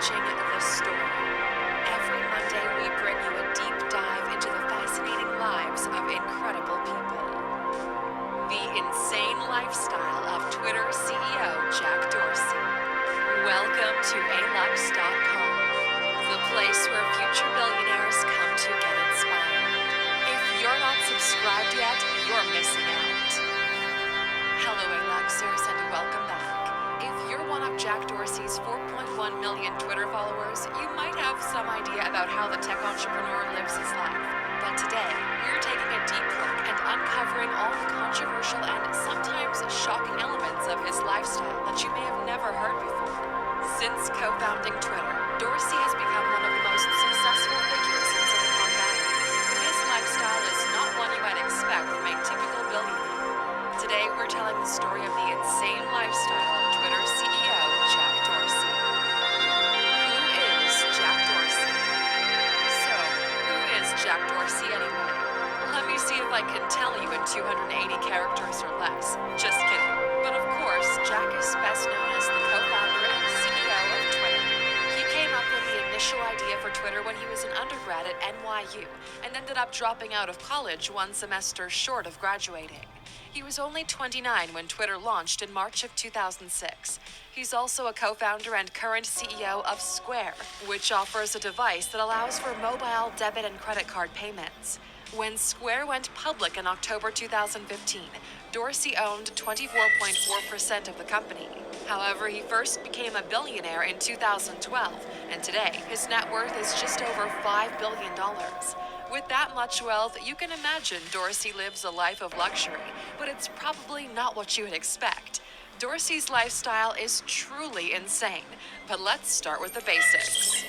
watching The Story. Every Monday, we bring you a deep dive into the fascinating lives of incredible people. The insane lifestyle of Twitter CEO Jack Dorsey. Welcome to alux.com, the place where future billionaires come to get inspired. If you're not subscribed yet, you're missing out. Hello, Aluxers, and welcome back. If you're one of Jack Dorsey's 4.1 million Twitter followers, you might have some idea about how the tech entrepreneur lives his life. But today, we're taking a deep look and uncovering all the controversial and sometimes shocking elements of his lifestyle that you may have never heard before. Since co-founding Twitter, Dorsey has become one of the most successful figures in Silicon Valley. His lifestyle is not one you might expect from a typical billionaire. Today, we're telling the story of the insane lifestyle of Twitter CEO Jack Dorsey. Who is Jack Dorsey? So, who is Jack Dorsey anyway? Let me see if I can tell you in 280 characters or less. Just kidding. But of course, Jack is best known as the co-founder and CEO of Twitter. He came up with the initial idea for Twitter when he was an undergrad at NYU and ended up dropping out of college one semester short of graduating. He was only 29 when Twitter launched in March of 2006. He's also a co-founder and current CEO of Square, which offers a device that allows for mobile debit and credit card payments. When Square went public in October 2015, Dorsey owned 24.4% of the company. However, he first became a billionaire in 2012, and today his net worth is just over $5 billion. With that much wealth, you can imagine Dorsey lives a life of luxury, but it's probably not what you would expect. Dorsey's lifestyle is truly insane, but let's start with the basics.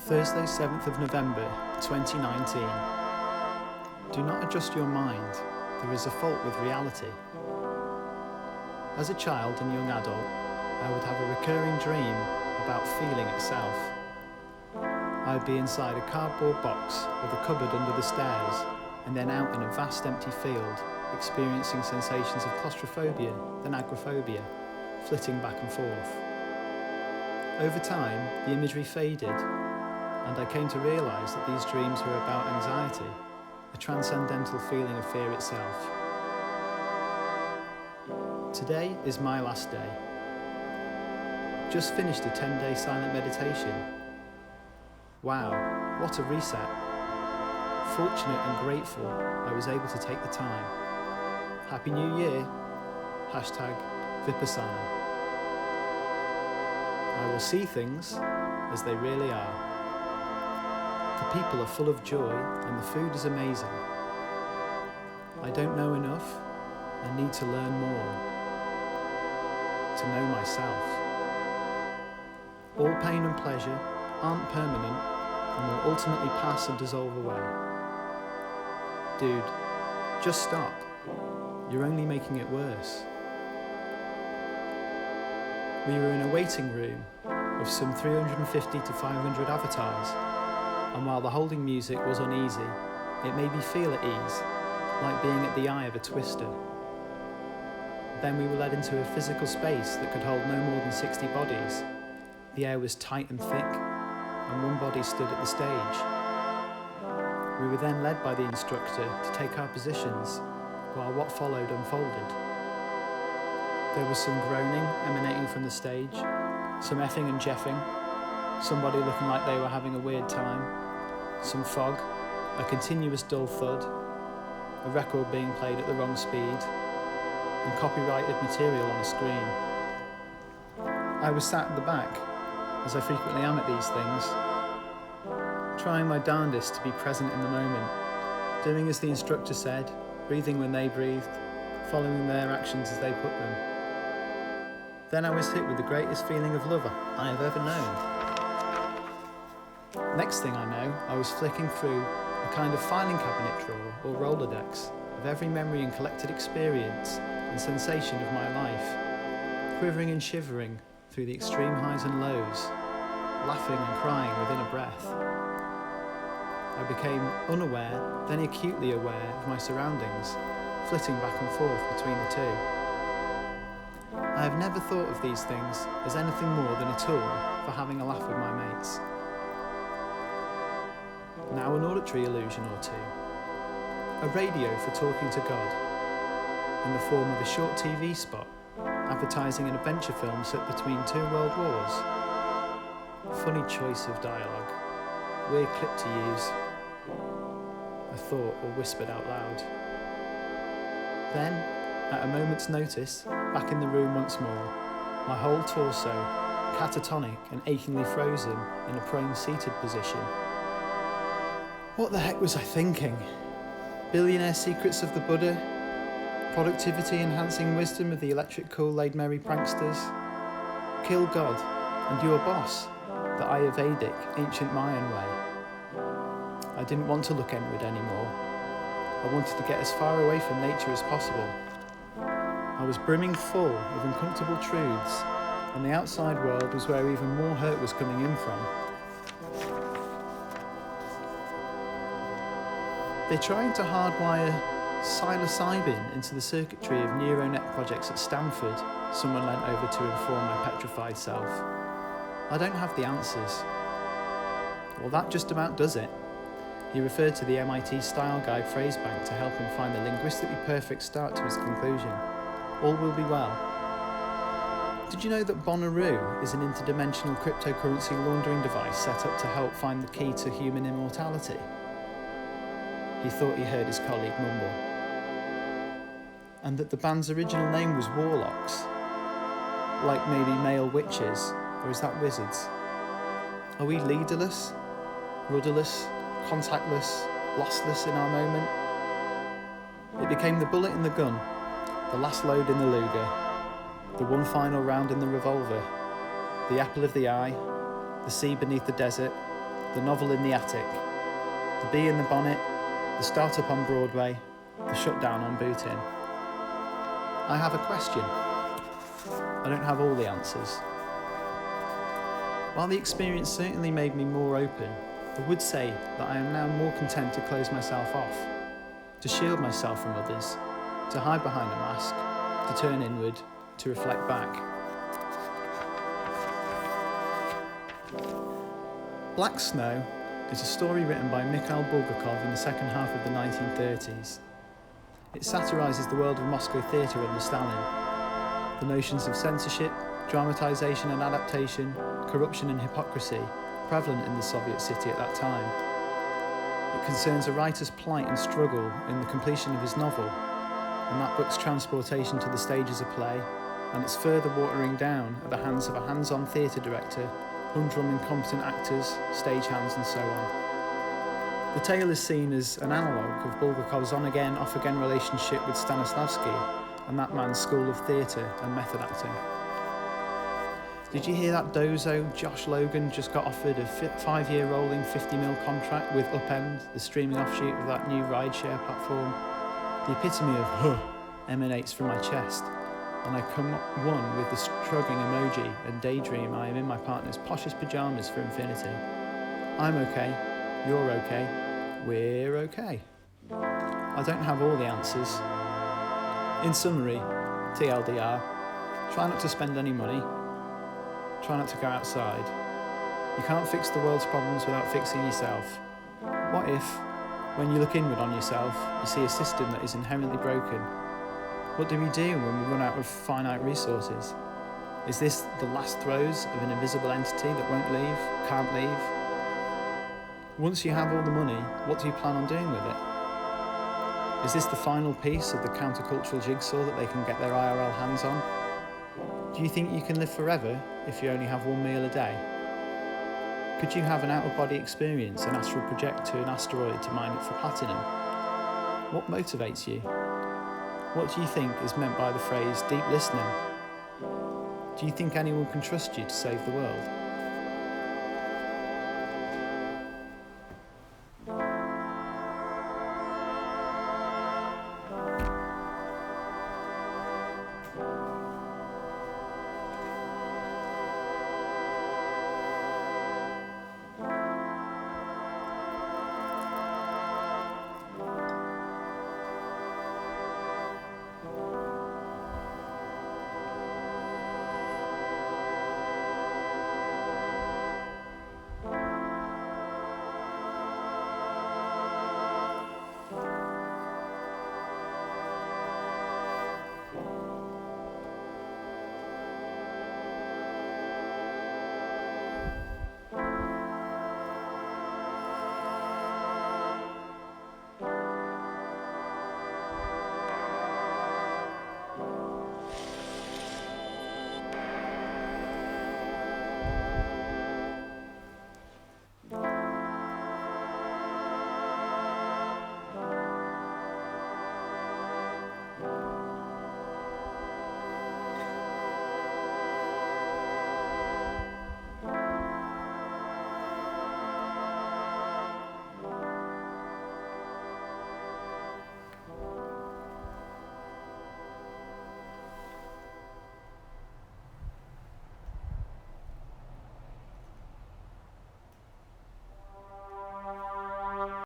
Thursday, 7th of November, 2019. Do not adjust your mind. There is a fault with reality. As a child and young adult, I would have a recurring dream about feeling itself. I would be inside a cardboard box with a cupboard under the stairs, and then out in a vast empty field, experiencing sensations of claustrophobia, then agoraphobia, flitting back and forth. Over time, the imagery faded, and I came to realise that these dreams were about anxiety, a transcendental feeling of fear itself. Today is my last day. Just finished a 10-day silent meditation. Wow, what a reset. Fortunate and grateful I was able to take the time. Happy New Year. #Vipassana. I will see things as they really are. The people are full of joy and the food is amazing. I don't know enough and need to learn more, to know myself. All pain and pleasure aren't permanent and will ultimately pass and dissolve away. Dude, just stop. You're only making it worse. We were in a waiting room of some 350 to 500 avatars, and while the holding music was uneasy, it made me feel at ease, like being at the eye of a twister. Then we were led into a physical space that could hold no more than 60 bodies. The air was tight and thick, and one body stood at the stage. We were then led by the instructor to take our positions, while what followed unfolded. There was some groaning emanating from the stage, some effing and jeffing, somebody looking like they were having a weird time, some fog, a continuous dull thud, a record being played at the wrong speed, and copyrighted material on a screen. I was sat at the back, as I frequently am at these things, trying my darndest to be present in the moment, doing as the instructor said, breathing when they breathed, following their actions as they put them. Then I was hit with the greatest feeling of love I have ever known. Next thing I know, I was flicking through a kind of filing cabinet drawer or Rolodex of every memory and collected experience and sensation of my life, quivering and shivering through the extreme highs and lows, laughing and crying within a breath. I became unaware, then acutely aware of my surroundings, flitting back and forth between the two. I have never thought of these things as anything more than a tool for having a laugh with my mates. Now an auditory illusion or two. A radio for talking to God, in the form of a short TV spot advertising an adventure film set between two world wars. Funny choice of dialogue. Weird clip to use. I thought or whispered out loud. Then, at a moment's notice, back in the room once more, my whole torso, catatonic and achingly frozen in a prone seated position. What the heck was I thinking? Billionaire secrets of the Buddha? Productivity enhancing wisdom of the electric Kool-Aid merry pranksters? Kill God and your boss, the Ayurvedic ancient Mayan way. I didn't want to look inward anymore. I wanted to get as far away from nature as possible. I was brimming full of uncomfortable truths, and the outside world was where even more hurt was coming in from. They're trying to hardwire psilocybin into the circuitry of neural net projects at Stanford, someone leant over to inform my petrified self. I don't have the answers. Well, that just about does it. He referred to the MIT style guide phrase bank to help him find the linguistically perfect start to his conclusion. All will be well. Did you know that Bonnaroo is an interdimensional cryptocurrency laundering device set up to help find the key to human immortality? He thought he heard his colleague mumble. And that the band's original name was Warlocks? Like maybe male witches, or is that wizards? Are we leaderless, rudderless, contactless, lossless in our moment? It became the bullet in the gun, the last load in the Luger, the one final round in the revolver, the apple of the eye, the sea beneath the desert, the novel in the attic, the bee in the bonnet, the startup on Broadway, the shutdown on Boot Inn. I have a question. I don't have all the answers. While the experience certainly made me more open, I would say that I am now more content to close myself off, to shield myself from others, to hide behind a mask, to turn inward, to reflect back. Black Snow is a story written by Mikhail Bulgakov in the second half of the 1930s. It satirises the world of Moscow theatre under Stalin, the notions of censorship, dramatisation and adaptation, corruption and hypocrisy prevalent in the Soviet city at that time. It concerns a writer's plight and struggle in the completion of his novel, and that book's transportation to the stage as a play, and its further watering down at the hands of a hands-on theatre director, humdrum incompetent actors, stagehands and so on. The tale is seen as an analogue of Bulgakov's on-again, off-again relationship with Stanislavski and that man's school of theatre and method acting. Did you hear that dozo Josh Logan just got offered a 5-year rolling 50 mil contract with Upend, the streaming offshoot of that new rideshare platform? The epitome of huh emanates from my chest, and I come one with the shrugging emoji and daydream I am in my partner's poshest pyjamas for infinity. I'm okay, you're okay, we're okay. I don't have all the answers. In summary, TLDR, try not to spend any money, try not to go outside. You can't fix the world's problems without fixing yourself. What if, when you look inward on yourself, you see a system that is inherently broken? What do we do when we run out of finite resources? Is this the last throes of an invisible entity that won't leave, can't leave? Once you have all the money, what do you plan on doing with it? Is this the final piece of the countercultural jigsaw that they can get their IRL hands on? Do you think you can live forever if you only have one meal a day? Could you have an out-of-body experience and astral project to an asteroid to mine it for platinum? What motivates you? What do you think is meant by the phrase deep listening? Do you think anyone can trust you to save the world?